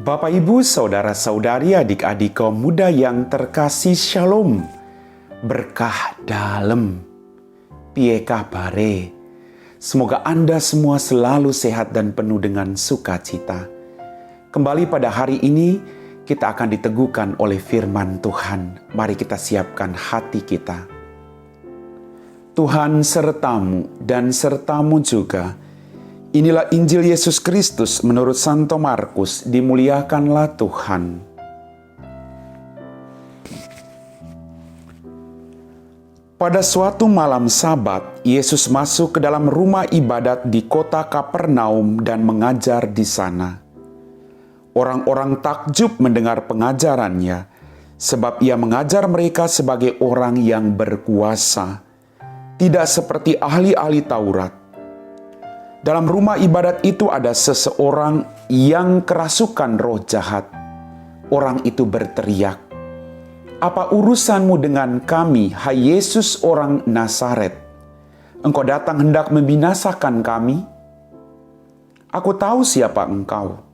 Bapak, Ibu, Saudara-saudari, adik-adik kaum muda yang terkasih, Shalom. Berkah dalam. Piye kabare? Semoga Anda semua selalu sehat dan penuh dengan sukacita. Kembali pada hari ini, kita akan diteguhkan oleh firman Tuhan. Mari kita siapkan hati kita. Tuhan sertamu dan sertamu juga. Inilah Injil Yesus Kristus menurut Santo Markus. Dimuliakanlah Tuhan. Pada suatu malam Sabat, Yesus masuk ke dalam rumah ibadat di kota Kapernaum dan mengajar di sana. Orang-orang takjub mendengar pengajarannya, sebab ia mengajar mereka sebagai orang yang berkuasa, tidak seperti ahli-ahli Taurat. Dalam rumah ibadat itu ada seseorang yang kerasukan roh jahat. Orang itu berteriak, "Apa urusanmu dengan kami, hai Yesus orang Nazaret? Engkau datang hendak membinasakan kami? Aku tahu siapa engkau,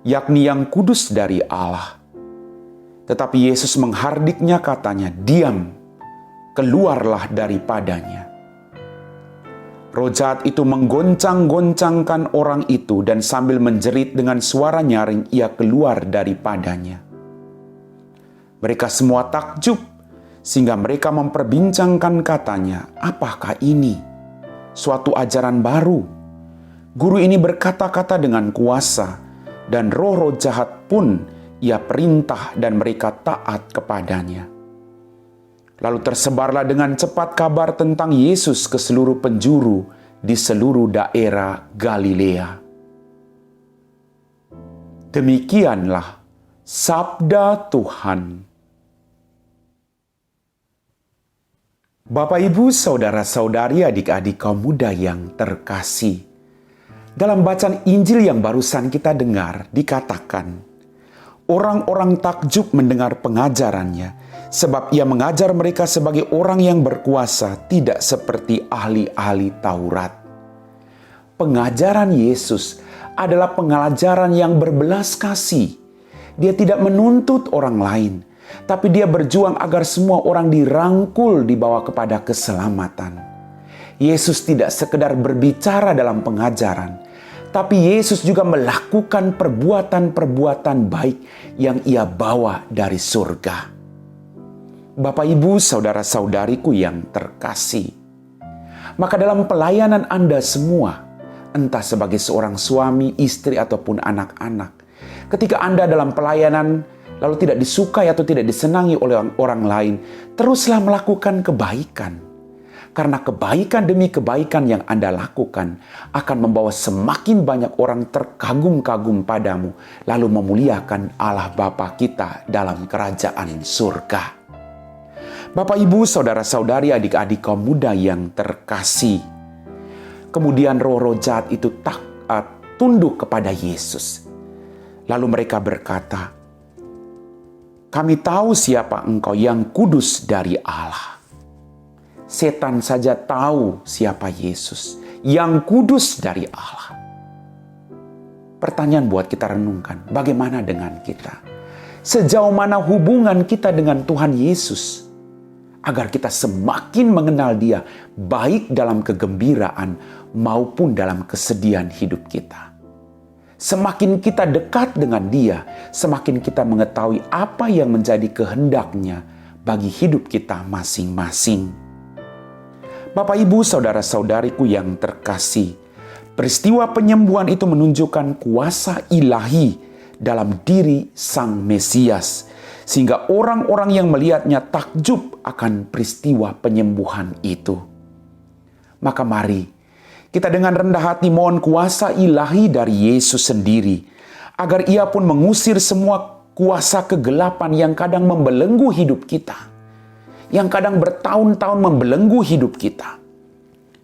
yakni yang kudus dari Allah." Tetapi Yesus menghardiknya, katanya, "Diam, keluarlah daripadanya." Roh jahat itu menggoncang-goncangkan orang itu dan sambil menjerit dengan suara nyaring ia keluar daripadanya. Mereka semua takjub sehingga mereka memperbincangkan, katanya, "Apakah ini? Suatu ajaran baru. Guru ini berkata-kata dengan kuasa dan roh-roh jahat pun ia perintah dan mereka taat kepadanya." Lalu tersebarlah dengan cepat kabar tentang Yesus ke seluruh penjuru di seluruh daerah Galilea. Demikianlah sabda Tuhan. Bapak, Ibu, Saudara-saudari, adik-adik kaum muda yang terkasih. Dalam bacaan Injil yang barusan kita dengar dikatakan, orang-orang takjub mendengar pengajarannya, sebab ia mengajar mereka sebagai orang yang berkuasa, tidak seperti ahli-ahli Taurat. Pengajaran Yesus adalah pengajaran yang berbelas kasih. Dia tidak menuntut orang lain, tapi dia berjuang agar semua orang dirangkul dibawa kepada keselamatan. Yesus tidak sekedar berbicara dalam pengajaran, tapi Yesus juga melakukan perbuatan-perbuatan baik yang ia bawa dari surga. Bapak, Ibu, Saudara-saudariku yang terkasih, maka dalam pelayanan Anda semua, entah sebagai seorang suami, istri, ataupun anak-anak, ketika Anda dalam pelayanan lalu tidak disukai atau tidak disenangi oleh orang lain, teruslah melakukan kebaikan. Karena kebaikan demi kebaikan yang Anda lakukan akan membawa semakin banyak orang terkagum-kagum padamu, lalu memuliakan Allah Bapa kita dalam kerajaan surga. Bapak, Ibu, Saudara-saudari, adik-adik kaum muda yang terkasih. Kemudian roh-roh jahat itu tunduk kepada Yesus. Lalu mereka berkata, "Kami tahu siapa engkau, yang kudus dari Allah." Setan saja tahu siapa Yesus, yang kudus dari Allah. Pertanyaan buat kita renungkan, bagaimana dengan kita? Sejauh mana hubungan kita dengan Tuhan Yesus? Agar kita semakin mengenal Dia, baik dalam kegembiraan maupun dalam kesedihan hidup kita. Semakin kita dekat dengan Dia, semakin kita mengetahui apa yang menjadi kehendak-Nya bagi hidup kita masing-masing. Bapak, Ibu, Saudara-saudariku yang terkasih, peristiwa penyembuhan itu menunjukkan kuasa ilahi dalam diri Sang Mesias, sehingga orang-orang yang melihatnya takjub akan peristiwa penyembuhan itu. Maka mari kita dengan rendah hati mohon kuasa ilahi dari Yesus sendiri, agar Ia pun mengusir semua kuasa kegelapan yang kadang membelenggu hidup kita, yang kadang bertahun-tahun membelenggu hidup kita,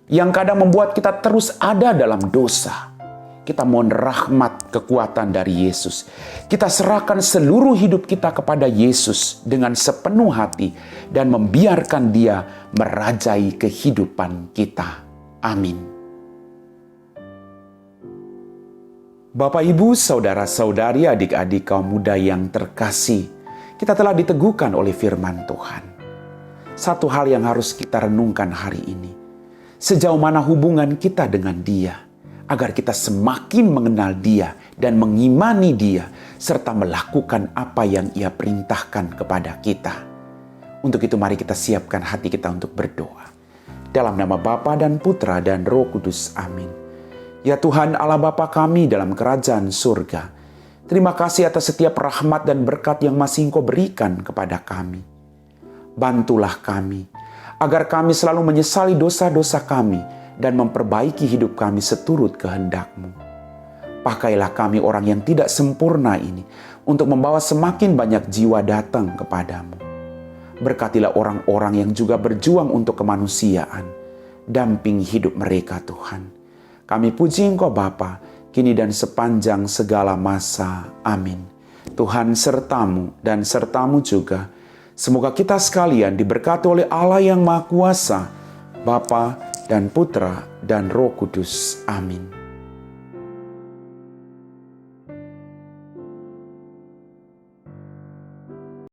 yang kadang membuat kita terus ada dalam dosa. Kita mohon rahmat kekuatan dari Yesus. Kita serahkan seluruh hidup kita kepada Yesus dengan sepenuh hati dan membiarkan Dia merajai kehidupan kita. Amin. Bapak, Ibu, saudara-saudari, adik-adik kaum muda yang terkasih, kita telah diteguhkan oleh firman Tuhan. Satu hal yang harus kita renungkan hari ini, sejauh mana hubungan kita dengan Dia, agar kita semakin mengenal Dia dan mengimani Dia, serta melakukan apa yang Ia perintahkan kepada kita. Untuk itu mari kita siapkan hati kita untuk berdoa. Dalam nama Bapa dan Putra dan Roh Kudus, amin. Ya Tuhan Allah Bapa kami dalam kerajaan surga, terima kasih atas setiap rahmat dan berkat yang masih Engkau berikan kepada kami. Bantulah kami, agar kami selalu menyesali dosa-dosa kami dan memperbaiki hidup kami seturut kehendak-Mu. Pakailah kami orang yang tidak sempurna ini untuk membawa semakin banyak jiwa datang kepadamu. Berkatilah orang-orang yang juga berjuang untuk kemanusiaan. Dampingi hidup mereka Tuhan. Kami puji Engkau Bapa, kini dan sepanjang segala masa. Amin. Tuhan sertamu dan sertamu juga. Semoga kita sekalian diberkati oleh Allah yang Maha Kuasa, Bapa dan Putra dan Roh Kudus. Amin.